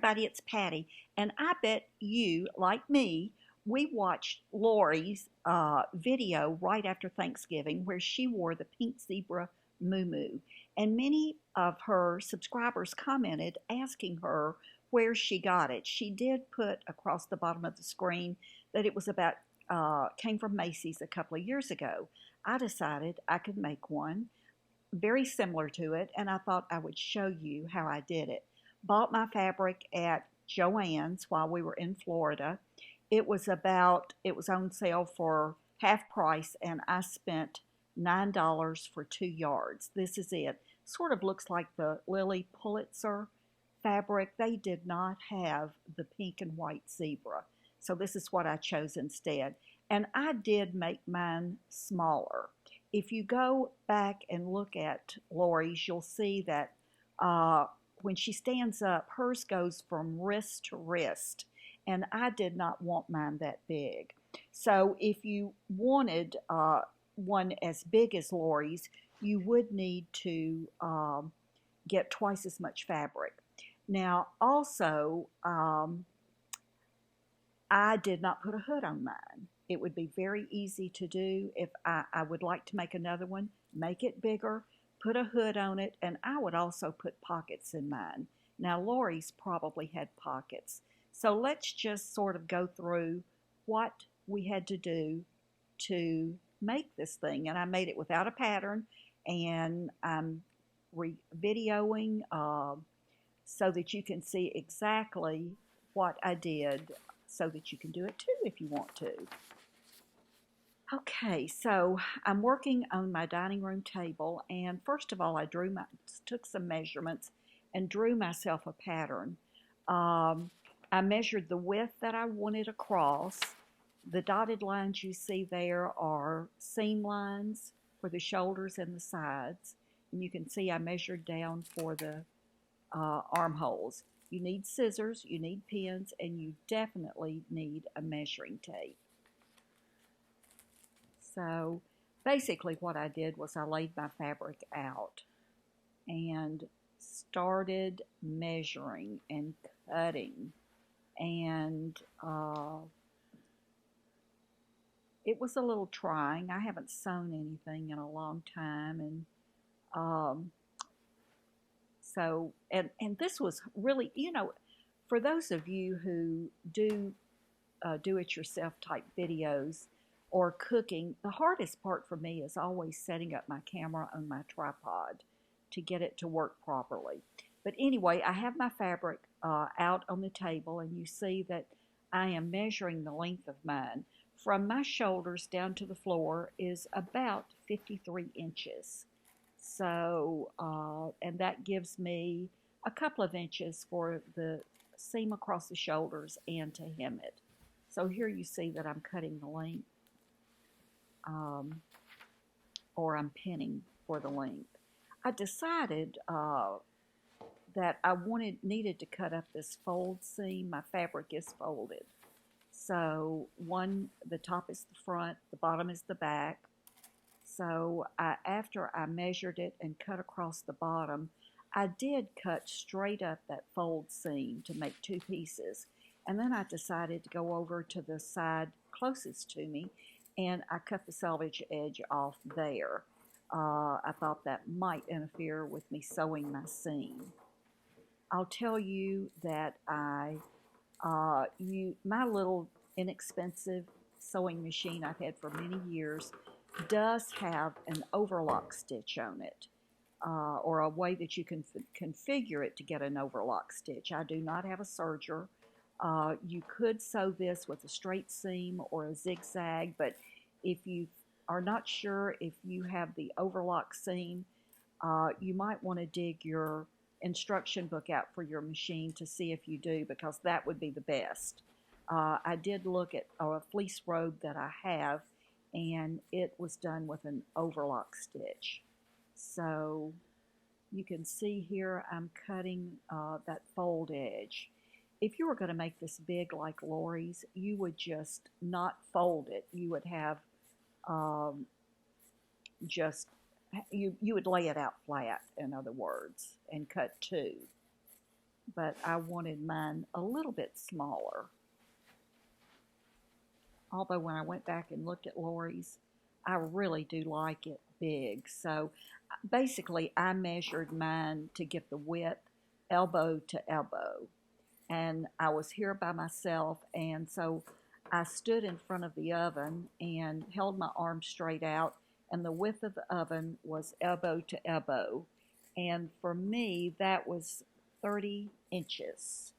everybody, it's Patty, and I bet you, like me, we watched Lori's video right after Thanksgiving where she wore the pink zebra MuuMuu, and many of her subscribers commented asking her where she got it. She did put across the bottom of the screen that it was about came from Macy's a couple of years ago. I decided I could make one very similar to it, and I thought I would show you how I did it. Bought my fabric at Joann's while we were in Florida. It was on sale for half price, and I spent $9 for 2 yards. This is it. Sort of looks like the Lily Pulitzer fabric. They did not have the pink and white zebra, so this is what I chose instead. And I did make mine smaller. If you go back and look at Lori's, you'll see that when she stands up, hers goes from wrist to wrist, and I did not want mine that big. So if you wanted one as big as Lori's, you would need to get twice as much fabric. Now, also, I did not put a hood on mine. It would be very easy to do. If I would like to make another one, make it bigger, put a hood on it, and I would also put pockets in mine. Now, Lori's probably had pockets. So let's just sort of go through what we had to do to make this thing. And I made it without a pattern, and I'm videoing so that you can see exactly what I did so that you can do it too if you want to. Okay, so I'm working on my dining room table, and first of all, I took some measurements and drew myself a pattern. I measured the width that I wanted across. The dotted lines you see there are seam lines for the shoulders and the sides, and you can see I measured down for the armholes. You need scissors, you need pins, and you definitely need a measuring tape. So basically what I did was I laid my fabric out and started measuring and cutting, and it was a little trying. I haven't sewn anything in a long time, and and this was really, for those of you who do do-it-yourself type videos or cooking, the hardest part for me is always setting up my camera on my tripod to get it to work properly. But anyway, I have my fabric out on the table, and you see that I am measuring the length of mine. From my shoulders down to the floor is about 53 inches. So, and that gives me a couple of inches for the seam across the shoulders and to hem it. So here you see that I'm cutting the length, or I'm pinning for the length. I decided that I needed to cut up this fold seam. My fabric is folded. So the top is the front, the bottom is the back. So after I measured it and cut across the bottom, I did cut straight up that fold seam to make two pieces. And then I decided to go over to the side closest to me, and I cut the selvage edge off there. I thought that might interfere with me sewing my seam. I'll tell you that my little inexpensive sewing machine I've had for many years does have an overlock stitch on it, or a way that you can configure it to get an overlock stitch. I do not have a serger. You could sew this with a straight seam or a zigzag, but if you are not sure if you have the overlock seam, you might want to dig your instruction book out for your machine to see if you do, because that would be the best. I did look at a fleece robe that I have, and it was done with an overlock stitch. So you can see here I'm cutting that fold edge. If you were going to make this big like Lori's, you would just not fold it. You would have you would lay it out flat, in other words, and cut two. but I wanted mine a little bit smaller. Although when I went back and looked at Lori's, I really do like it big. So basically, I measured mine to get the width elbow to elbow. And I was here by myself, and so I stood in front of the oven and held my arms straight out, and the width of the oven was elbow to elbow. And for me, that was 30 inches.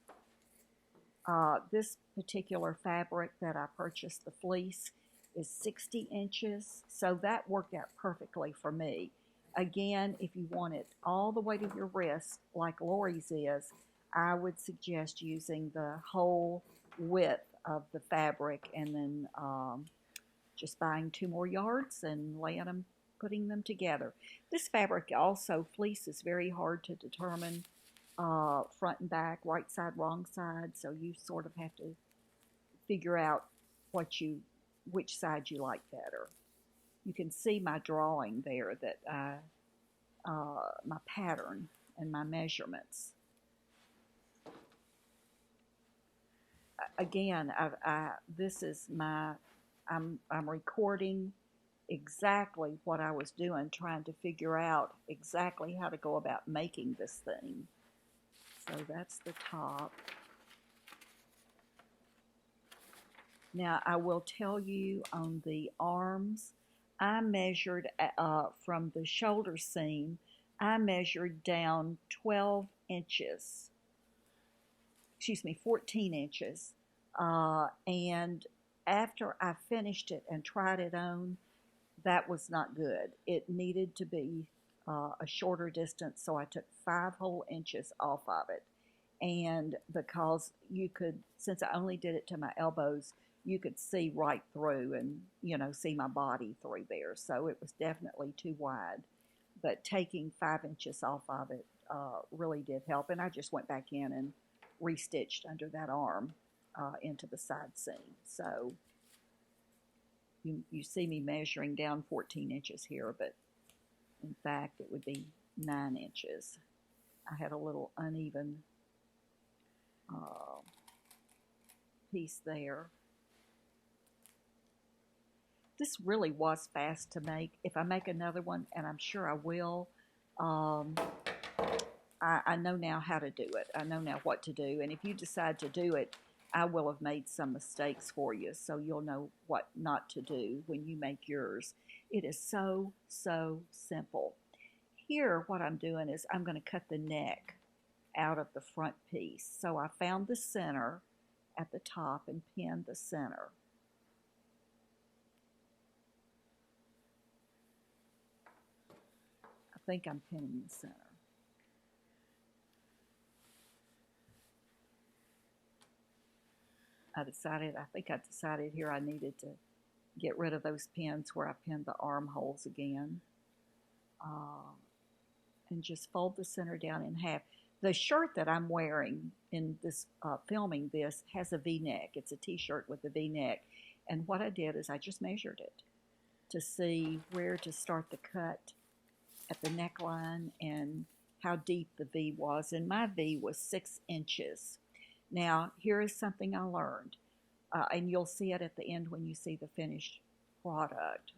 This particular fabric that I purchased, the fleece, is 60 inches, so that worked out perfectly for me. Again, if you want it all the way to your wrist, like Lori's is, I would suggest using the whole width of the fabric and then just buying 2 more yards and putting them together. This fabric also, fleece is very hard to determine front and back, right side, wrong side. So you sort of have to figure out which side you like better. You can see my drawing there that my pattern and my measurements. Again, this is I'm recording exactly what I was doing, trying to figure out exactly how to go about making this thing. So that's the top. Now I will tell you on the arms, I measured from the shoulder seam, I measured down 12 inches, 14 inches. And after I finished it and tried it on, that was not good. It needed to be a shorter distance, so I took 5 whole inches off of it. And because since I only did it to my elbows, you could see right through and, see my body through there. So it was definitely too wide. But taking 5 inches off of it really did help. And I just went back in and restitched under that arm into the side seam. So you see me measuring down 14 inches here, but in fact it would be 9 inches. I had a little uneven piece there. This really was fast to make. If I make another one, and I'm sure I will, I know now how to do it. I know now what to do. And if you decide to do it, I will have made some mistakes for you, so you'll know what not to do when you make yours. It is so, so simple. Here, what I'm doing is I'm going to cut the neck out of the front piece. So I found the center at the top and pinned the center. I think I'm pinning the center. I think I decided here I needed to get rid of those pins where I pinned the armholes again. And just fold the center down in half. The shirt that I'm wearing in this filming this has a V-neck. It's a t-shirt with a V-neck. And what I did is I just measured it to see where to start the cut at the neckline and how deep the V was. And my V was 6 inches. Now, here is something I learned. And you'll see it at the end when you see the finished product.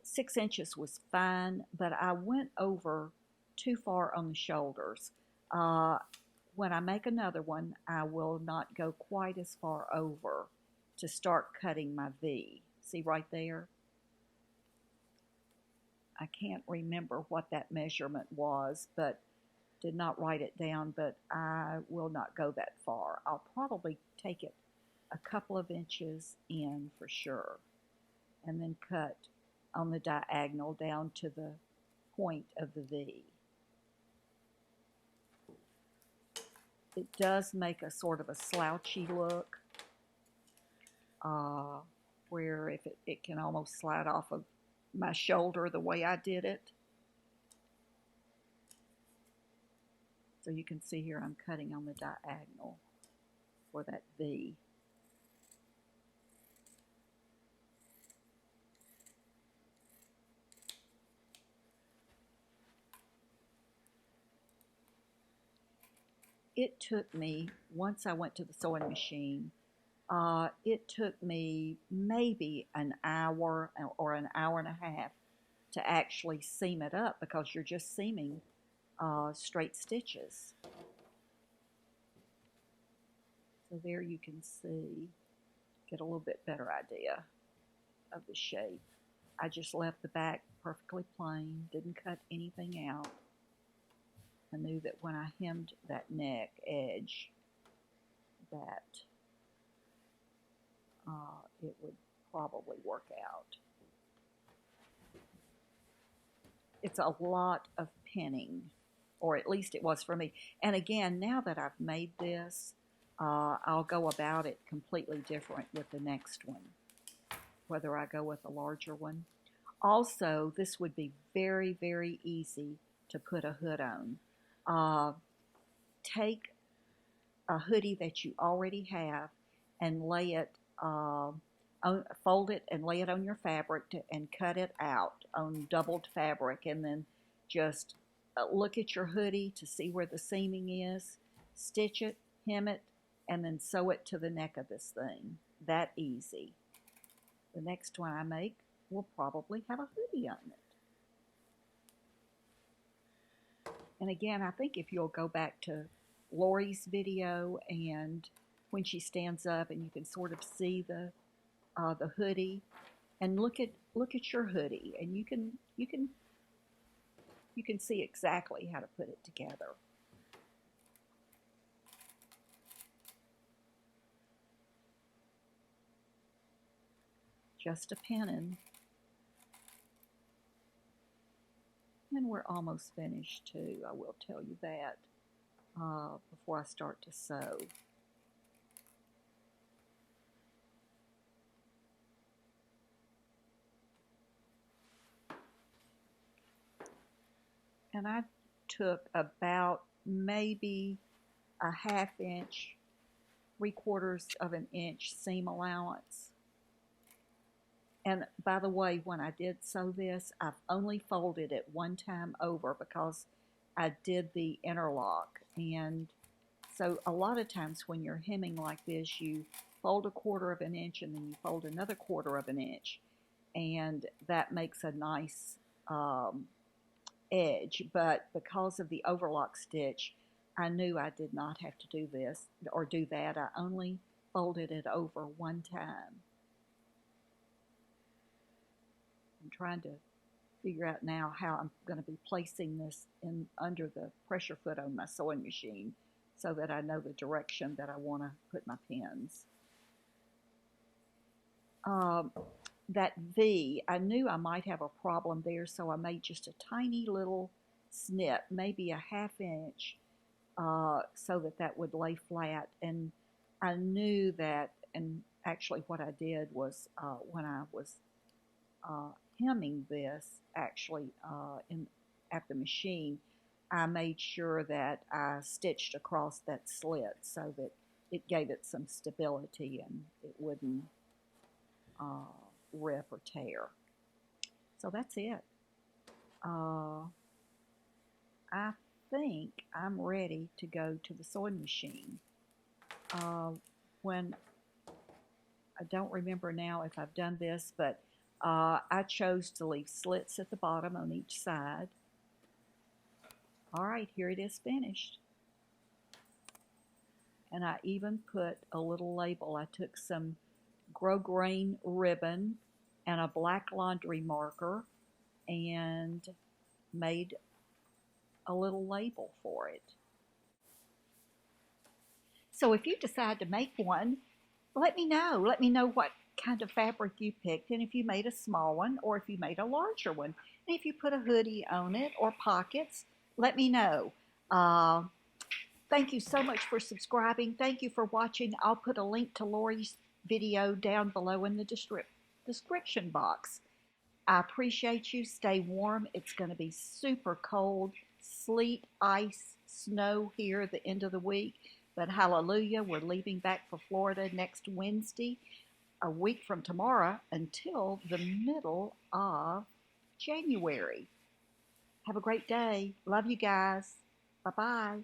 6 inches was fine, but I went over too far on the shoulders. When I make another one, I will not go quite as far over to start cutting my V. See right there? I can't remember what that measurement was, but did not write it down, but I will not go that far. I'll probably take it a couple of inches in for sure, and then cut on the diagonal down to the point of the V. It does make a sort of a slouchy look, where if it can almost slide off of my shoulder the way I did it. So you can see here I'm cutting on the diagonal for that V. it took me, once I went to the sewing machine, it took me maybe an hour or an hour and a half to actually seam it up because you're just seaming straight stitches. So there you can see, get a little bit better idea of the shape. I just left the back perfectly plain, didn't cut anything out. I knew that when I hemmed that neck edge that it would probably work out. It's a lot of pinning, or at least it was for me. And again, now that I've made this, I'll go about it completely different with the next one, whether I go with a larger one. Also, this would be very, very easy to put a hood on. Take a hoodie that you already have and lay it, fold it and lay it on your fabric and cut it out on doubled fabric, and then just look at your hoodie to see where the seaming is, stitch it, hem it, and then sew it to the neck of this thing. That easy. The next one I make will probably have a hoodie on it. And again, I think if you'll go back to Lori's video, and when she stands up and you can sort of see the hoodie, and look at your hoodie, and you can see exactly how to put it together. Just a pinning. And we're almost finished too, I will tell you that, before I start to sew. And I took about maybe a ½ inch, 3/4 of an inch seam allowance. And by the way, when I did sew this, I've only folded it one time over because I did the interlock. And so a lot of times when you're hemming like this, you fold 1/4 of an inch and then you fold another 1/4 of an inch. And that makes a nice edge. But because of the overlock stitch, I knew I did not have to do this or do that. I only folded it over one time. I'm trying to figure out now how I'm going to be placing this in under the pressure foot on my sewing machine so that I know the direction that I want to put my pins. That V, I knew I might have a problem there, so I made just a tiny little snip, maybe a ½ inch, so that would lay flat. And I knew that, and actually what I did was when I was hemming this, actually at the machine, I made sure that I stitched across that slit so that it gave it some stability and it wouldn't rip or tear. So that's it. I think I'm ready to go to the sewing machine. When I don't remember now if I've done this, but I chose to leave slits at the bottom on each side. All right, here it is finished. And I even put a little label. I took some grosgrain ribbon and a black laundry marker and made a little label for it. So if you decide to make one, let me know. Let me know what kind of fabric you picked, and if you made a small one or if you made a larger one. And if you put a hoodie on it or pockets, let me know. Thank you so much for subscribing. Thank you for watching. I'll put a link to Lori's video down below in the description box. I appreciate you. Stay warm. It's going to be super cold. Sleet, ice, snow here at the end of the week. But hallelujah, we're leaving back for Florida next Wednesday, a week from tomorrow, until the middle of January. Have a great day. Love you guys. Bye-bye.